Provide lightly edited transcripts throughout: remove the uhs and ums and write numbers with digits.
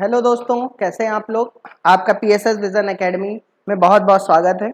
Hello दोस्तों, कैसे हैं आप लोग। आपका पीएसएस विजन एकेडमी में बहुत बहुत स्वागत है।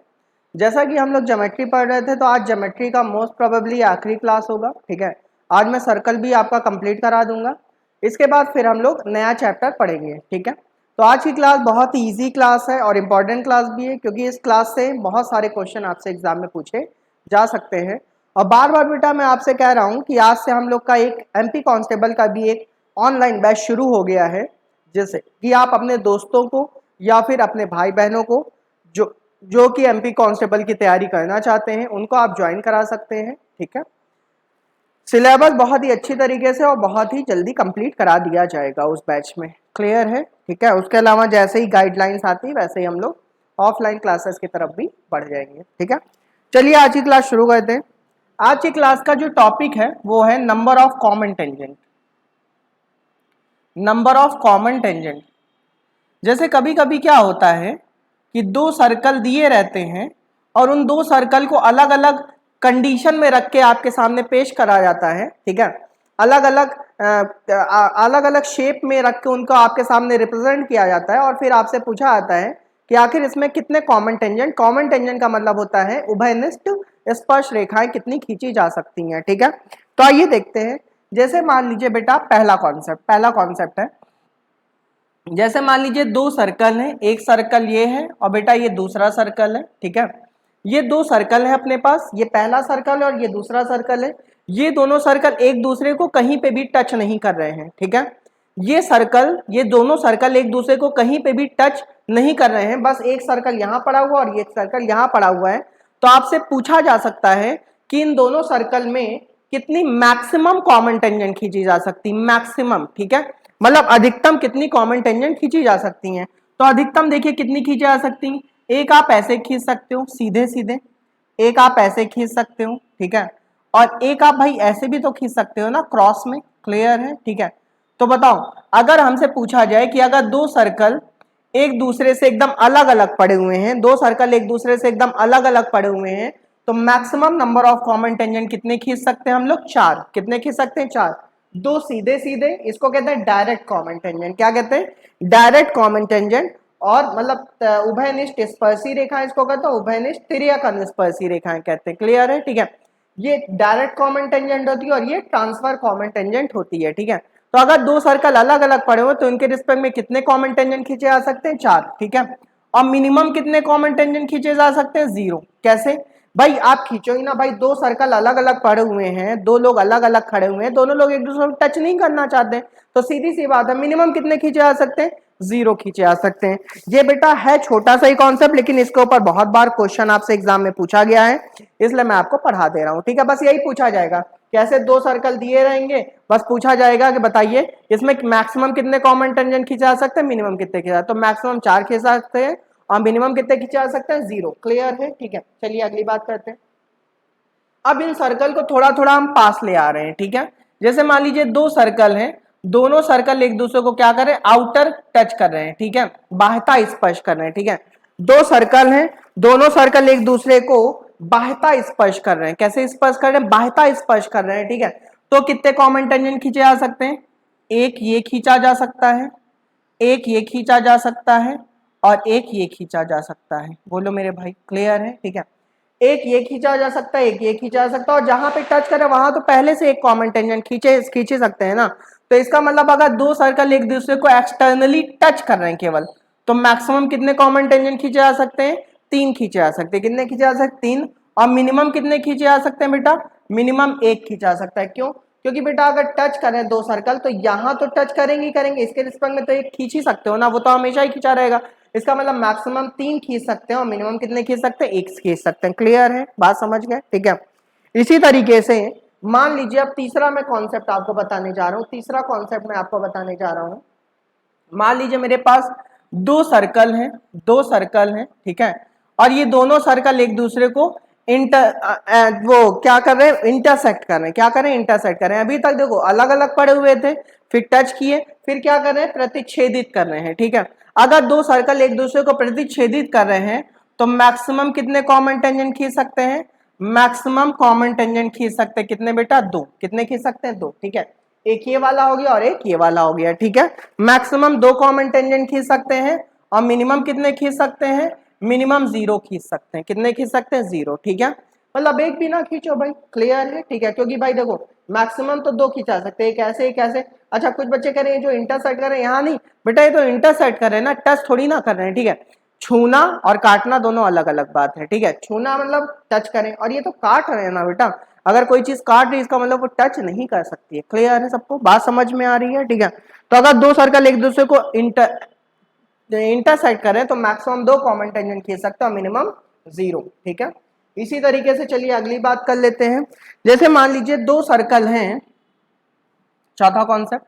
जैसा कि हम लोग ज्योमेट्री पढ़ रहे थे, तो आज ज्योमेट्री का मोस्ट प्रोबेबली आखिरी क्लास होगा। ठीक है, आज मैं सर्कल भी आपका कंप्लीट करा दूंगा। इसके बाद फिर हम लोग नया चैप्टर पढ़ेंगे। ठीक है, तो आज की क्लास बहुत ही ईजी क्लास है और इम्पॉर्टेंट क्लास भी है, क्योंकि इस क्लास से बहुत सारे क्वेश्चन आपसे एग्जाम में पूछे जा सकते हैं। और बार बार बेटा मैं आपसे कह रहा हूँ कि आज से हम लोग का एक एमपी कांस्टेबल का भी एक ऑनलाइन बैच शुरू हो गया है, जैसे कि आप अपने दोस्तों को या फिर अपने भाई बहनों को जो कि एमपी कांस्टेबल की तैयारी करना चाहते हैं उनको आप ज्वाइन करा सकते हैं। ठीक है, सिलेबस बहुत ही अच्छी तरीके से और बहुत ही जल्दी कंप्लीट करा दिया जाएगा उस बैच में। क्लियर है? ठीक है, उसके अलावा जैसे ही गाइडलाइंस आती वैसे ही हम लोग ऑफलाइन क्लासेस की तरफ भी बढ़ जाएंगे। ठीक है, चलिए आज की क्लास शुरू करते हैं। आज की क्लास का जो टॉपिक है वो है number of common tangent. Number of common tangent, जैसे कभी कभी क्या होता है कि दो सर्कल दिए रहते हैं और उन दो सर्कल को अलग अलग कंडीशन में रख के आपके सामने पेश करा जाता है। ठीक है, अलग अलग शेप में रख के उनको आपके सामने रिप्रेजेंट किया जाता है और फिर आपसे पूछा जाता है कि आखिर इसमें कितने कॉमन टेंजेंट। कॉमन टेंजेंट का मतलब होता है उभयनिष्ठ स्पर्श रेखाएं कितनी खींची जा सकती हैं। ठीक है, तो आइए देखते हैं। जैसे मान लीजिए बेटा पहला कॉन्सेप्ट है, जैसे मान लीजिए दो सर्कल हैं, एक सर्कल ये है और बेटा ये दूसरा सर्कल है। ठीक है, ये दो सर्कल है अपने पास, ये पहला सर्कल और ये दूसरा सर्कल है। ये दोनों सर्कल एक दूसरे को कहीं पे भी टच नहीं कर रहे हैं। ठीक है, ये दोनों सर्कल एक दूसरे को कहीं पे भी टच नहीं कर रहे हैं, बस एक सर्कल यहाँ पड़ा हुआ और ये सर्कल यहाँ पड़ा हुआ है। तो आपसे पूछा जा सकता है कि इन दोनों सर्कल में कितनी मैक्सिमम कॉमन टेंजेंट खींची जा सकती, मैक्सिमम। ठीक है, मतलब अधिकतम कितनी कॉमन टेंजेंट खींची जा सकती हैं। तो अधिकतम देखिए कितनी खींची जा सकती, एक आप ऐसे खींच सकते हो सीधे सीधे, एक आप ऐसे खींच सकते हो। ठीक है, और एक आप भाई ऐसे भी तो खींच सकते हो ना, क्रॉस में। क्लियर है? ठीक है, तो बताओ अगर हमसे पूछा जाए कि अगर दो सर्कल एक दूसरे से एकदम अलग अलग पड़े हुए हैं, दो सर्कल एक दूसरे से एकदम अलग अलग पड़े हुए हैं, तो maximum number of common tangent कितने खींच सकते हैं हम लोग? 4। कितने खींच सकते हैं? 4। दो सीधे सीधे, इसको कहते हैं डायरेक्ट कॉमन टेंजेंट। क्या कहते हैं? Direct common tangent. और मतलब उभयनिष्ठ स्पर्शी रेखा इसको कहते हैं, उभयनिष्ठ तिर्यक अनुस्पर्शी रेखाएं कहते हैं। क्लियर है? ठीक है, ये डायरेक्ट कॉमन टेंजेंट होती है और ये ट्रांसफर कॉमन टेंजेंट होती है। ठीक है, तो अगर दो सर्कल अलग अलग पड़े हो तो इनके रिस्पेक्ट में कितने कॉमन टेंजेंट खींचे जा सकते हैं? 4। ठीक है, और मिनिमम कितने कॉमन टेंजेंट खींचे जा सकते हैं? 0। कैसे भाई? आप खींचो ही ना भाई, दो सर्कल अलग अलग पड़े हुए हैं, दो लोग अलग अलग खड़े हुए हैं, दोनों लोग एक दूसरे को टच नहीं करना चाहते, तो सीधी सी बात है मिनिमम कितने खींचे जा सकते हैं? 0 खींचे जा सकते हैं। ये बेटा है छोटा सा ही कॉन्सेप्ट, लेकिन इसके ऊपर बहुत बार क्वेश्चन आपसे एग्जाम में पूछा गया है, इसलिए मैं आपको पढ़ा दे रहा हूँ। ठीक है, बस यही पूछा जाएगा, कैसे दो सर्कल दिए रहेंगे, बस पूछा जाएगा कि बताइए इसमें मैक्सिमम कितने कॉमन टेंजेंट खींचे जा सकते हैं, मिनिमम कितने खींचे, तो मैक्सिमम 4 खींच सकते हैं और मिनिमम कितने खींचे जा सकते हैं? 0। क्लियर है? ठीक है, चलिए अगली बात करते हैं। अब इन सर्कल को थोड़ा थोड़ा हम पास ले आ रहे हैं। ठीक है, जैसे मान लीजिए दो सर्कल हैं, दोनों सर्कल एक दूसरे को क्या कर रहे हैं? आउटर टच कर रहे हैं। ठीक है, बाह्यता स्पर्श कर रहे हैं। ठीक है, दो सर्कल हैं, दोनों सर्कल एक दूसरे को बाह्यता स्पर्श कर रहे हैं। कैसे स्पर्श कर रहे हैं? बाह्यता स्पर्श कर रहे हैं। ठीक है, तो कितने कॉमन टेंजेंट खींचे जा सकते हैं? एक ये खींचा जा सकता है, एक ये खींचा जा सकता है और एक ये खींचा जा सकता है। बोलो मेरे भाई, क्लियर है? ठीक है, एक ये खींचा जा सकता है, एक ये खींचा जा सकता है, और जहां पे टच करे वहां तो पहले से एक कॉमन टेंजेंट खींचे सकते हैं ना। तो इसका मतलब अगर दो सर्कल एक दूसरे को एक्सटर्नली टच कर रहे हैं केवल, तो मैक्सिमम कितने कॉमन टेंजेंट खींचे जा सकते हैं? 3 खींचे जा सकते हैं। कितने खींचे जा सकते हैं? 3। और मिनिमम कितने खींचे जा सकते हैं बेटा? मिनिमम 1 खींचा जा सकता है। क्यों? क्योंकि बेटा अगर टच करें दो सर्कल तो यहाँ तो टच करेंगे, इसके रिस्पेक्ट में तो एक खींच ही सकते हो ना, वो तो हमेशा ही खींचा रहेगा। इसका मतलब मैक्सिमम 3 खींच सकते हैं और मिनिमम कितने खींच सकते हैं? 1 खींच सकते हैं। क्लियर है? बात समझ गए? ठीक है, इसी तरीके से मान लीजिए अब तीसरा मैं कॉन्सेप्ट आपको बताने जा रहा हूँ। तीसरा कॉन्सेप्ट मैं आपको बताने जा रहा हूँ। मान लीजिए मेरे पास दो सर्कल हैं। ठीक है, और ये दोनों सर्कल एक दूसरे को वो क्या कर रहे हैं? इंटरसेक्ट कर रहे हैं। क्या कर रहे हैं? इंटरसेक्ट कर रहे हैं। अभी तक देखो अलग अलग पड़े हुए थे, फिर टच किए, फिर क्या कर रहे हैं? प्रतिच्छेदित कर रहे हैं। ठीक है, अगर दो सर्कल एक दूसरे को प्रतिच्छेदित कर रहे हैं तो मैक्सिमम कितने कॉमन टेंजेंट खींच सकते हैं? मैक्सिमम कॉमन टेंजेंट खींच सकते हैं कितने बेटा? 2। कितने खींच सकते हैं? 2। ठीक है, एक ये वाला हो गया और एक ये वाला हो गया, ठीक है। मैक्सिमम 2 कॉमन टेंजेंट खींच सकते हैं और मिनिमम कितने खींच सकते हैं, मिनिमम 0 खींच सकते हैं। कितने खींच सकते हैं, 0, ठीक है। मतलब एक भी ना खींचो भाई, क्लियर है, ठीक है। क्योंकि भाई देखो मैक्सिमम तो 2 खींचा सकते हैं, एक ऐसे एक ऐसे। अच्छा कुछ बच्चे कह रहे हैं जो इंटरसेक्ट कर रहे हैं, यहाँ नहीं बेटा, ये तो इंटरसेक्ट कर रहे हैं ना, टच थोड़ी ना कर रहे हैं, ठीक है। छूना और काटना दोनों अलग अलग बात है, ठीक है। छूना मतलब टच करें, और ये तो काट रहे हैं ना बेटा। अगर कोई चीज काट रही है इसका मतलब वो टच नहीं कर सकती है। क्लियर है सबको, बात समझ में आ रही है, ठीक है। तो अगर 2 सर्कल एक दूसरे को इंटरसेक्ट करें तो मैक्सिमम 2 कॉमन टेंजेंट खींच सकते हैं और मिनिमम 0, ठीक है। इसी तरीके से चलिए अगली बात कर लेते हैं। जैसे मान लीजिए 2 सर्कल हैं, चौथा कॉन्सेप्ट,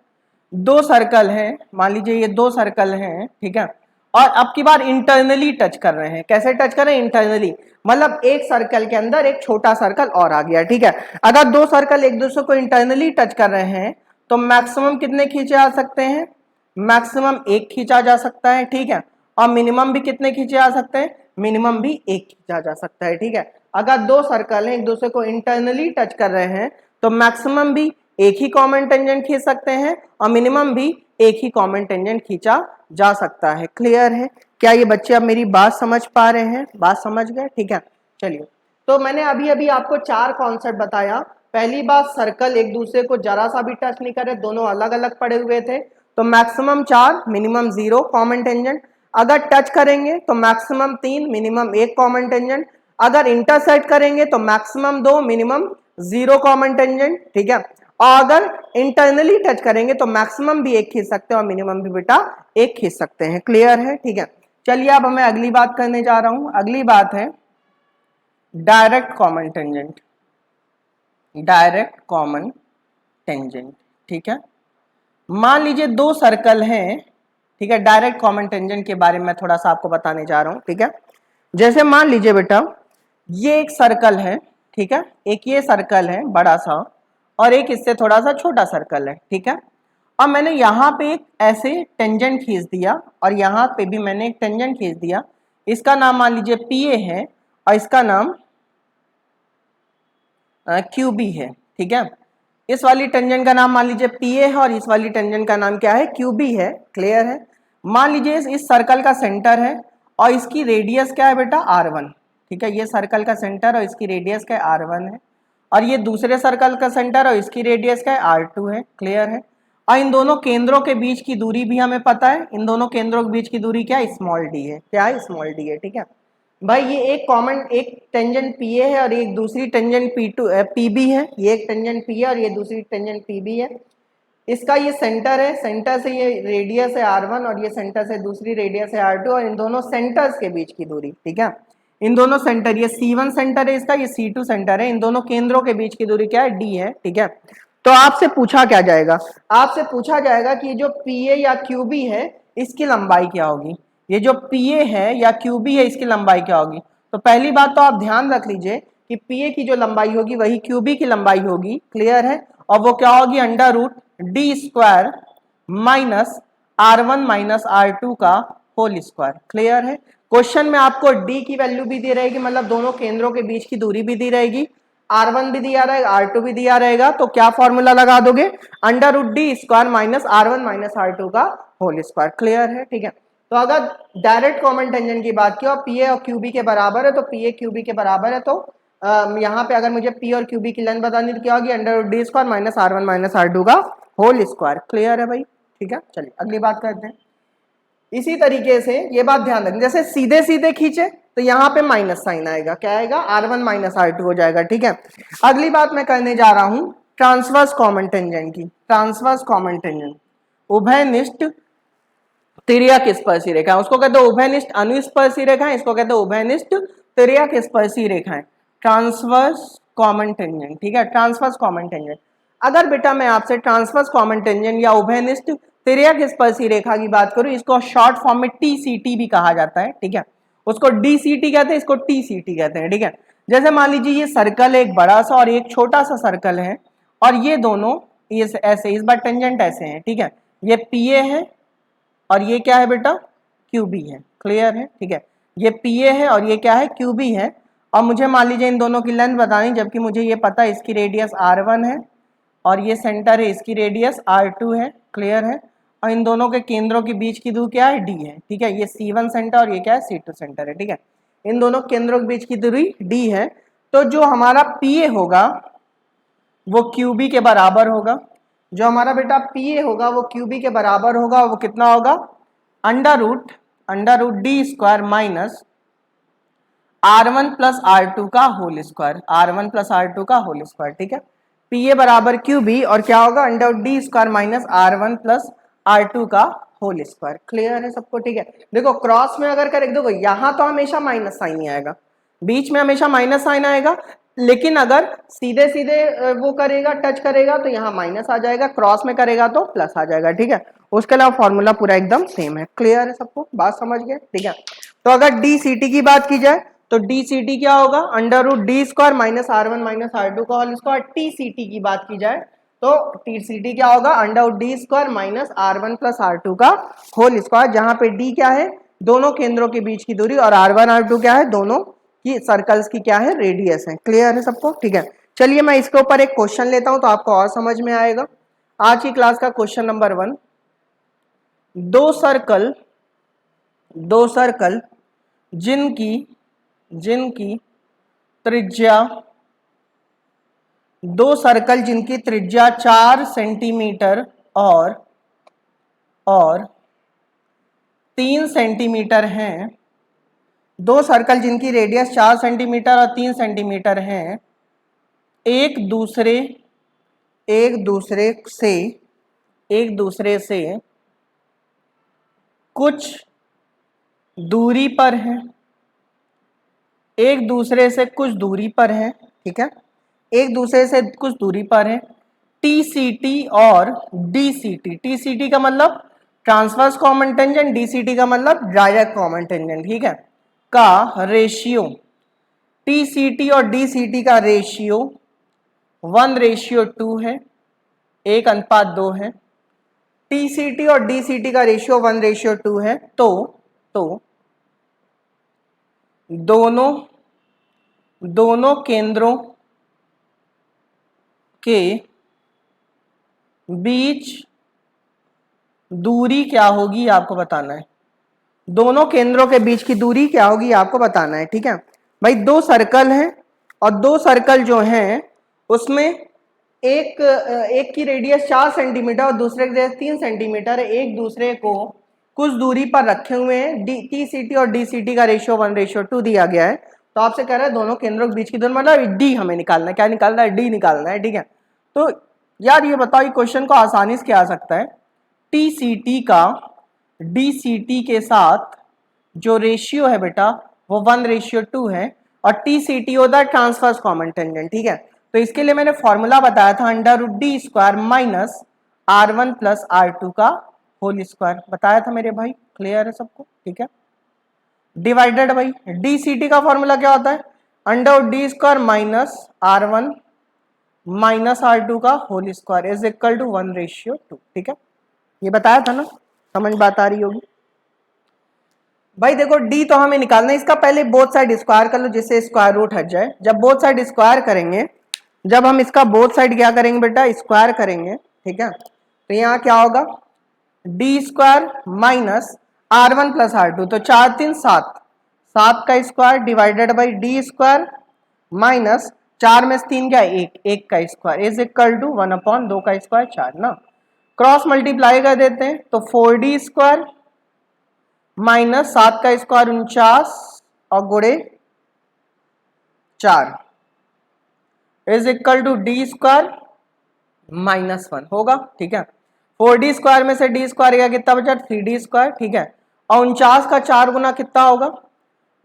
2 सर्कल हैं, मान लीजिए ये 2 सर्कल हैं, ठीक है। और अब की बार इंटरनली टच कर रहे हैं। कैसे टच कर रहे हैं, इंटरनली, मतलब एक सर्कल के अंदर एक छोटा सर्कल और आ गया, ठीक है। अगर 2 सर्कल एक दूसरे को इंटरनली टच कर रहे हैं तो मैक्सिमम कितने खींचे जा सकते हैं, मैक्सिमम 1 खींचा जा सकता है, ठीक है। और मिनिमम भी कितने खींचे जा सकते हैं, मिनिमम भी 1 खींचा जा सकता है, ठीक है। अगर 2 सर्कल हैं एक दूसरे को इंटरनली टच कर रहे हैं तो मैक्सिमम भी एक ही कॉमन टेंजेंट खींच सकते हैं और मिनिमम भी एक ही कॉमन टेंजेंट खींचा जा सकता है। क्लियर है, क्या ये बच्चे अब मेरी बात समझ पा रहे हैं, बात समझ गए, ठीक है। चलिए, तो मैंने अभी अभी आपको 4 कॉन्सेप्ट बताया। पहली बात, सर्कल एक दूसरे को जरा सा भी टच नहीं करे, दोनों अलग अलग पड़े हुए थे, तो मैक्सिमम 4 मिनिमम 0 कॉमन टेंजेंट। अगर टच करेंगे तो मैक्सिमम 3 मिनिमम 1 कॉमन टेंजेंट। अगर इंटरसेक्ट करेंगे तो मैक्सिमम 2 मिनिमम 0 कॉमन टेंजेंट, ठीक है। और अगर इंटरनली टच करेंगे तो मैक्सिमम भी 1 खींच सकते हैं और मिनिमम भी बेटा 1 खींच सकते हैं। क्लियर है, ठीक है। चलिए अब मैं अगली बात करने जा रहा हूं। अगली बात है direct common tangent, direct common tangent, ठीक है। मान लीजिए 2 सर्कल हैं, ठीक है। डायरेक्ट कॉमन टेंजेंट के बारे में थोड़ा सा आपको बताने जा रहा हूं, ठीक है। जैसे मान लीजिए बेटा ये एक सर्कल है, ठीक है, एक ये सर्कल है बड़ा सा और एक इससे थोड़ा सा छोटा सर्कल है, ठीक है। अब मैंने यहाँ पे एक ऐसे टेंजेंट खींच दिया और यहाँ पे भी मैंने एक टेंजेंट खींच दिया। इसका नाम मान लीजिए PA है और इसका नाम QB है, ठीक है। इस वाली टेंजेंट का नाम मान लीजिए PA है और इस वाली टेंजेंट का नाम क्या है, QB है। क्लियर है। मान लीजिए इस सर्कल का सेंटर है और इसकी रेडियस क्या है बेटा, R1, ठीक है। ये सर्कल का सेंटर और इसकी रेडियस क्या है, R1 है। और ये दूसरे सर्कल का सेंटर और इसकी रेडियस क्या है, R2 है। क्लियर है। और इन दोनों केंद्रों के बीच की दूरी भी हमें पता है। इन दोनों केंद्रों के बीच की दूरी क्या है, स्मॉल d है। क्या है, स्मॉल d है, ठीक है। भाई ये एक कॉमन एक टेंजेंट PA है और एक दूसरी टेंजेंट PB है। ये एक टेंजेंट P है और ये दूसरी टेंजेंट PB है। इसका ये सेंटर है, सेंटर से ये रेडियस है R1 और ये सेंटर से दूसरी रेडियस है R2 और इन दोनों सेंटर्स के बीच की दूरी, ठीक है। इन दोनों सेंटर, ये C1 सेंटर है इसका, ये C2 सेंटर है, इन दोनों केंद्रों के बीच की दूरी क्या है, D है, ठीक है। तो आपसे पूछा क्या जाएगा, आपसे पूछा जाएगा कि जो PA या QB है इसकी लंबाई क्या होगी। ये जो PA है या QB है इसकी लंबाई क्या होगी। तो पहली बात तो आप ध्यान रख लीजिए कि PA की जो लंबाई होगी वही QB की लंबाई होगी। क्लियर है। और वो क्या होगी, under root D² minus R1 minus R2 का होल स्क्वायर। क्लियर है। क्वेश्चन में आपको D की वैल्यू भी दी रहेगी, मतलब दोनों केंद्रों के बीच की दूरी भी दी रहेगी, R1 भी दिया रहेगा, R2 भी दिया रहेगा। तो क्या फॉर्मूला लगा दोगे, under root D² minus R1 minus R2 का होल स्क्वायर। क्लियर है, ठीक है। तो अगर डायरेक्ट कॉमन टेंजेंट की बात की और PA और QB के बराबर है तो PA QB के बराबर है, तो यहाँ पे अगर मुझे P और QB की लेंथ बतानी तो क्या होगी, under root D² minus R1 minus R2 का होल स्क्वायर। क्लियर है भाई, ठीक है। चलिए अगली बात करते हैं। इसी तरीके से ये बात ध्यान रखें, जैसे सीधे सीधे खींचे तो यहाँ पे माइनस साइन आएगा, क्या आएगा, R1 माइनस R2 हो जाएगा, ठीक है। अगली बात मैं करने जा रहा हूं ट्रांसवर्स कॉमन टेंजेंट की। ट्रांसवर्स कॉमन टेंजेंट, उभयनिष्ठ तिर्यक स्पर्शी रेखा, उसको कहते हैं उभयनिष्ठ अनुस्पर्शी रेखाएं, इसको कहते हैं उभयनिष्ठ तिर्यक स्पर्शी रेखाएं। ट्रांसवर्स कॉमन टेंजेंट, ठीक है। ट्रांसवर्स कॉमन टेंजेंट, अगर बेटा मैं आपसे ट्रांसवर्स कॉमन टेंजेंट या उभयनिष्ठ तिर्यक स्पर्शी रेखा की बात करूं, इसको शॉर्ट फॉर्म में TCT भी कहा जाता है, ठीक है। उसको DCT कहते हैं, इसको TCT कहते हैं, ठीक है। जैसे मान लीजिए ये सर्कल एक बड़ा सा और एक छोटा सा सर्कल है और ये दोनों ये ऐसे, इस बार टेंजेंट ऐसे हैं, ठीक है। ये PA है और ये क्या है बेटा, QB है। क्लियर है, ठीक है। ये PA है और ये क्या है, QB है। और मुझे मान लीजिए इन दोनों की लेंथ बतानी, जबकि मुझे ये पता है इसकी रेडियस R1 है और ये सेंटर है, इसकी रेडियस R2 है, क्लियर है। और इन दोनों के केंद्रों के बीच की दूरी क्या है, D है, ठीक है। ये C1 सेंटर और ये क्या है, C2 सेंटर है, ठीक है। इन दोनों केंद्रों के बीच की दूरी D है। तो जो हमारा PA होगा वो QB के बराबर होगा। जो हमारा बेटा PA होगा वो QB के बराबर होगा। वो कितना होगा, under root D square minus R1 plus R2 का whole square, R1 plus R2 का होल स्क्वायर, ठीक है। PA बराबर QB और क्या होगा, under root D square minus R1 plus R2 का होल स्क्वायर। क्लियर है सबको, ठीक है। देखो क्रॉस में अगर करें, देखो यहाँ तो हमेशा माइनस साइन ही आएगा, बीच में हमेशा माइनस साइन आएगा, लेकिन अगर सीधे सीधे वो करेगा, टच करेगा तो यहाँ माइनस आ जाएगा, क्रॉस में करेगा तो प्लस आ जाएगा, ठीक है। उसके अलावा फॉर्मूला पूरा एकदम सेम है। क्लियर है सबको, बात समझ गए, ठीक है। तो अगर DCT की बात की जाए तो DCT क्या होगा, under root D square minus R1 minus R2 का होल स्क्वायर। TCT की बात की जाए तो TCT क्या होगा, under root D square minus R1 plus R2 का होल स्क्वायर, जहां पे D क्या है, दोनों केंद्रों के बीच की दूरी, और R1 R2 क्या है, दोनों की सर्कल्स की क्या है, रेडियस है। क्लियर है सबको, ठीक है। चलिए मैं इसके ऊपर एक क्वेश्चन लेता हूं तो आपको और समझ में आएगा। आज की क्लास का क्वेश्चन नंबर 1, दो सर्कल जिनकी त्रिज्या, दो सर्कल जिनकी त्रिज्या 4 सेंटीमीटर और 3 सेंटीमीटर हैं, दो सर्कल जिनकी रेडियस 4 सेंटीमीटर और 3 सेंटीमीटर हैं, एक दूसरे से कुछ दूरी पर हैं, एक दूसरे से कुछ दूरी पर है, ठीक है, एक दूसरे से कुछ दूरी पर है। TCT और DCT, TCT का मतलब ट्रांसवर्स कॉमन टेंजेंट, DCT का मतलब डायरेक्ट कॉमन टेंजेंट, ठीक है, का रेशियो, TCT और DCT का रेशियो 1:2 है, 1:2 है। TCT और DCT का रेशियो 1:2 है। तो दोनों केंद्रों के बीच दूरी क्या होगी आपको बताना है। दोनों केंद्रों के बीच की दूरी क्या होगी आपको बताना है, ठीक है भाई। दो सर्कल हैं और दो सर्कल जो हैं उसमें एक की रेडियस 4 सेंटीमीटर और दूसरे की रेडियस 3 सेंटीमीटर है, एक दूसरे को कुछ दूरी पर रखे हुए हैं। TCT और DCT का रेशियो 1:2 दिया गया है। तो आपसे कह रहा है दोनों केंद्रों के बीच की दूरी, मतलब D हमें निकालना है। क्या निकालना है, D निकालना है, ठीक है। तो यार ये बताओ, ये क्वेश्चन को आसानी से क्या आ सकता है, TCT का DCT के साथ जो रेशियो है बेटा वो 1:2 है, और TCT होता है ट्रांसवर्स कॉमन टेंजेंट, ठीक है। तो इसके लिए मैंने फॉर्मूला बताया था, under root D square minus R1 plus R2 का होल स्क्वायर बताया था मेरे भाई। क्लियर है सबको, ठीक है। डिवाइडेड बाई DCT का फॉर्मूला क्या होता है, under root D square minus R1 minus R2 का whole square is equal to 1:2, ठीक है। ये बताया था ना, समझ बात आ रही होगी भाई। देखो D तो हमें निकालना है, इसका पहले बोथ साइड स्क्वायर कर लो जिससे स्क्वायर रूट हट जाए। जब बोथ साइड स्क्वायर करेंगे, जब हम इसका बोथ साइड क्या करेंगे बेटा, स्क्वायर करेंगे, ठीक है। तो यहाँ क्या होगा, D square minus R1 plus R2, तो 4 3 7, 7 का square divided by D square minus 4 में से 3 क्या, 1 का स्क्वायर इज इक्वल टू 1/2 का स्क्वायर 4 ना। क्रॉस मल्टीप्लाई कर देते हैं तो 4D स्क्वायर माइनस 7 का स्क्वायर 49 और गुणे 4 is equal to D square minus 1 होगा, ठीक है। 4D स्क्वायर में से D स्क्वायर का कितना बचा, 3D स्क्वायर, ठीक है। और 49 का 4 गुना कितना होगा,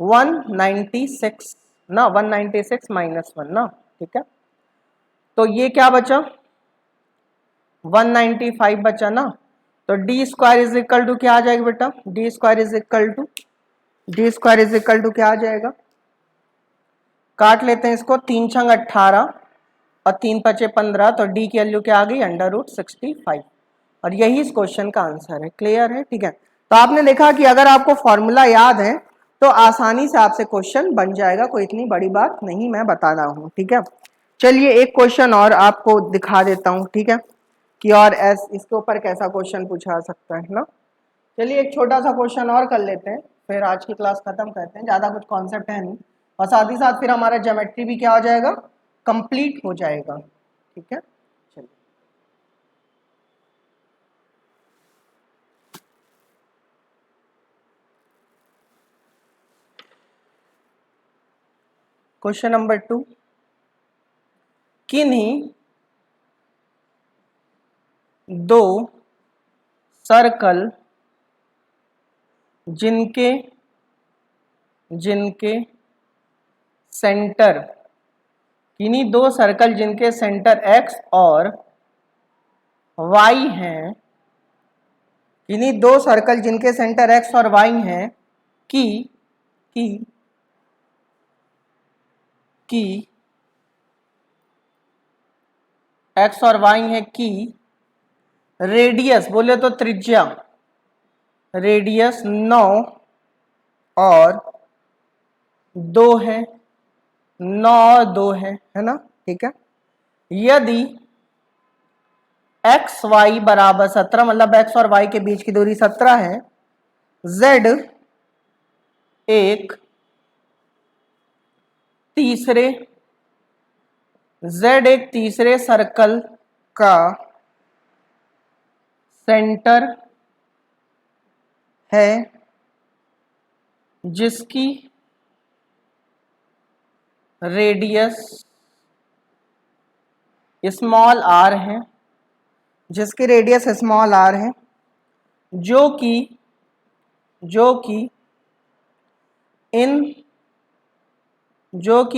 196 ना, 196 माइनस 1 ना, ठीक है। तो ये क्या बचा, 195 बचा ना। तो D square is equal to क्या आ जाएगा बेटा, D square is equal to क्या आ जाएगा, काट लेते हैं इसको, 3 छंग 18 और 3 पचे 15, तो D की वैल्यू क्या आ गई, अंडर रूट 65, और यही इस क्वेश्चन का आंसर है। क्लियर है, ठीक है। तो आपने देखा कि अगर आपको फॉर्मूला याद है तो आसानी से आपसे क्वेश्चन बन जाएगा, कोई इतनी बड़ी बात नहीं मैं बता रहा हूँ, ठीक है। चलिए एक क्वेश्चन और आपको दिखा देता हूँ, ठीक है, कि और इसके ऊपर कैसा क्वेश्चन पूछा सकता है ना। चलिए एक छोटा सा क्वेश्चन और कर लेते हैं, फिर आज की क्लास खत्म करते हैं। ज़्यादा कुछ कॉन्सेप्ट है नहीं, और साथ ही साथ फिर हमारा ज्योमेट्री भी क्या हो जाएगा, कंप्लीट हो जाएगा, ठीक है। चलिए क्वेश्चन नंबर 2, किन्हीं दो सर्कल जिनके सेंटर, किन्हीं दो सर्कल जिनके सेंटर x और y हैं, किन्हीं दो सर्कल जिनके सेंटर x और y हैं कि x और y है कि रेडियस, बोले तो त्रिज्या, रेडियस 9 और 2 है, 9 और 2 है ना, ठीक है। यदि एक्स वाई बराबर 17, मतलब एक्स और वाई के बीच की दूरी 17 है, z एक तीसरे सर्कल का सेंटर है जिसकी रेडियस स्मॉल आर है, जिसकी रेडियस स्मॉल आर है, जो कि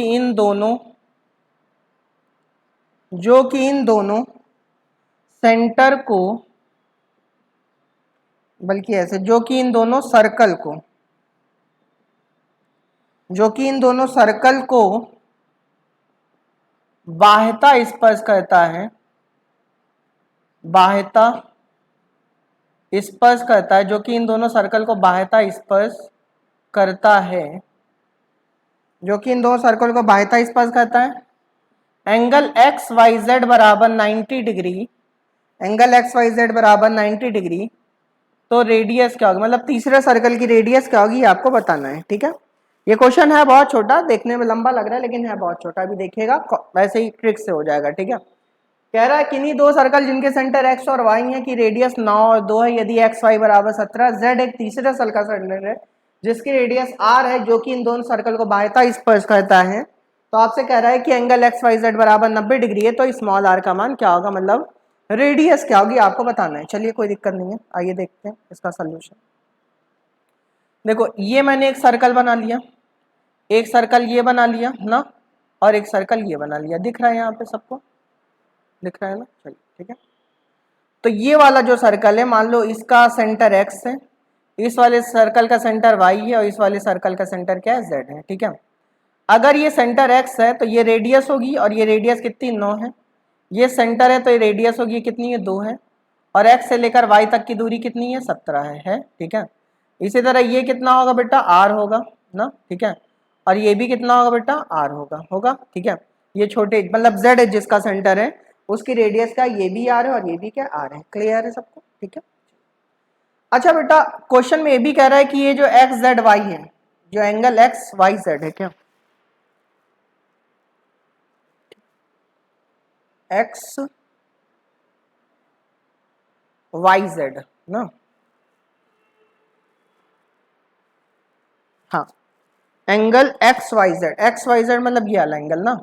इन दोनों सेंटर को, बल्कि ऐसे, जो कि इन दोनों सर्कल को बाह्यता स्पर्श करता है, जो कि इन दोनों सर्कल को बाह्यता स्पर्श करता है, एंगल एक्स वाई जेड बराबर 90 डिग्री, तो रेडियस क्या होगी, मतलब तीसरे सर्कल की रेडियस क्या होगी, आपको बताना है, ठीक है। ये क्वेश्चन है बहुत छोटा, देखने में लंबा लग रहा है लेकिन है बहुत छोटा, अभी देखिएगा वैसे ही ट्रिक से हो जाएगा, ठीक है। कह रहा है किन्हीं दो सर्कल जिनके सेंटर x और y है की रेडियस 9 और 2 है, यदि एक्स वाई बराबर 17, z एक तीसरे सर्कल का सेंटर है जिसकी रेडियस r है, जो कि इन दोनों सर्कल को बाह्यता स्पर्श करता है, तो आपसे कह रहा है कि एंगल एक्स वाई जेड बराबर 90 डिग्री है, तो स्मॉल r का मान क्या होगा, मतलब रेडियस क्या होगी, आपको बताना है। चलिए कोई दिक्कत नहीं है, आइए देखते हैं इसका सोल्यूशन। देखो ये मैंने एक सर्कल बना लिया, एक सर्कल ये बना लिया ना, और एक सर्कल ये बना लिया, दिख रहा है यहाँ पे सबको, दिख रहा है ना, चलिए ठीक है। तो ये वाला जो सर्कल है, मान लो इसका सेंटर x है, इस वाले सर्कल का सेंटर y है, और इस वाले सर्कल का सेंटर क्या है, z है, ठीक है। अगर ये सेंटर x है तो ये रेडियस होगी, और ये रेडियस कितनी 9 है, ये सेंटर है तो ये रेडियस होगी कितनी है, 2 है, और x से लेकर y तक की दूरी कितनी है, 17 है, ठीक है। इसी तरह ये कितना होगा बेटा, r होगा ना, ठीक है, और ये भी कितना होगा बेटा, r होगा, ठीक है। ये छोटे, मतलब z है जिसका सेंटर है, उसकी रेडियस का ये भी r है और ये भी क्या, r है, क्लियर है सबको, ठीक है। अच्छा बेटा क्वेश्चन में ये भी कह रहा है कि ये जो एक्स जेड वाई है, जो एंगल एक्स वाई जेड है, क्या एक्स वाई जेड ना, हाँ, एंगल एक्स वाई जेड मतलब ये वाला एंगल ना,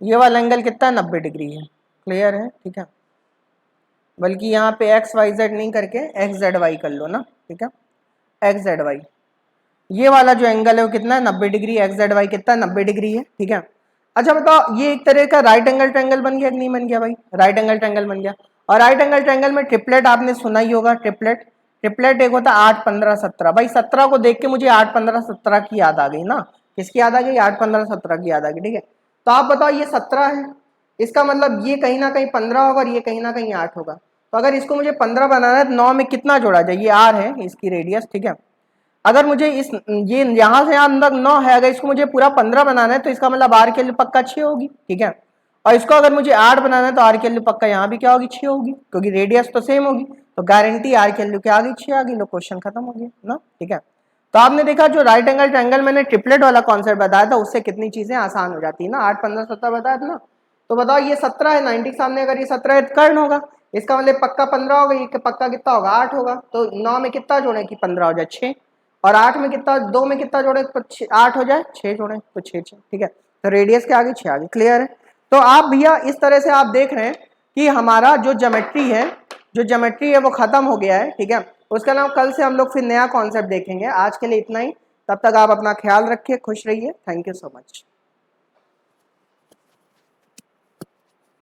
ये वाला एंगल कितना है, 90 डिग्री है, क्लियर है, ठीक है। बल्कि यहाँ पे एक्स वाई जेड नहीं करके एक्स जेड वाई कर लो ना, ठीक है, एक्स जेड वाई, ये वाला जो एंगल है वो कितना है, 90 डिग्री, एक्स जेड वाई कितना है, 90 डिग्री है, ठीक है। अच्छा बताओ ये एक तरह का राइट एंगल ट्रायंगल बन गया कि नहीं बन गया भाई, राइट एंगल ट्रायंगल बन गया। और राइट एंगल ट्रायंगल में ट्रिपलेट आपने सुना ही होगा, ट्रिपलेट एक होता है 8 15 17, भाई 17 को देख के मुझे 8 15 17 की याद आ गई ना, किसकी याद आ गई, 8 15 17 की याद आ गई, ठीक है। तो आप बताओ ये 17 है, इसका मतलब ये कहीं ना कहीं 15 होगा और ये कहीं ना कहीं 8 होगा, तो अगर इसको मुझे 15 बनाना है तो 9 में कितना जोड़ा जाए, ये r है इसकी रेडियस, ठीक है। अगर मुझे ये यहाँ से यहाँ अंदर 9 है, अगर इसको मुझे पूरा 15 बनाना है तो इसका मतलब r के लिए पक्का 6 होगी, ठीक है। और इसको अगर मुझे 8 बनाना है तो आर की वैल्यू पक्का यहाँ भी क्या होगी 6 होगी, क्योंकि रेडियस तो सेम होगी, तो गारंटी आर की वैल्यू क्या आ गई 6 आ गई। लो क्वेश्चन खत्म हो गया ना। ठीक है, तो आपने देखा जो राइट एंगल ट्रायंगल मैंने ट्रिपलेट वाला कॉन्सेप्ट बताया था उससे कितनी चीजें आसान हो जाती है ना। 8 15 17 बताया था ना। तो बताओ ये 17 है, 90 के सामने अगर ये 17 है तो कर्ण होगा, इसका मतलब पक्का 15 होगा, ये पक्का कितना होगा 8 होगा। तो 9 में कितना जोड़े कि 15 हो जाए 6, और 8 में कितना 2 में कितना जोड़े 8 हो जाए 6 जोड़े तो 6 6। ठीक है, तो रेडियस के आगे 6 आगे। क्लियर है। तो आप भैया इस तरह से आप देख रहे हैं कि हमारा जो ज्योमेट्री है वो खत्म हो गया है। ठीक है, उसके अलावा कल से हम लोग फिर नया कॉन्सेप्ट देखेंगे। आज के लिए इतना ही, तब तक आप अपना ख्याल रखिए, खुश रहिए। Thank you so much.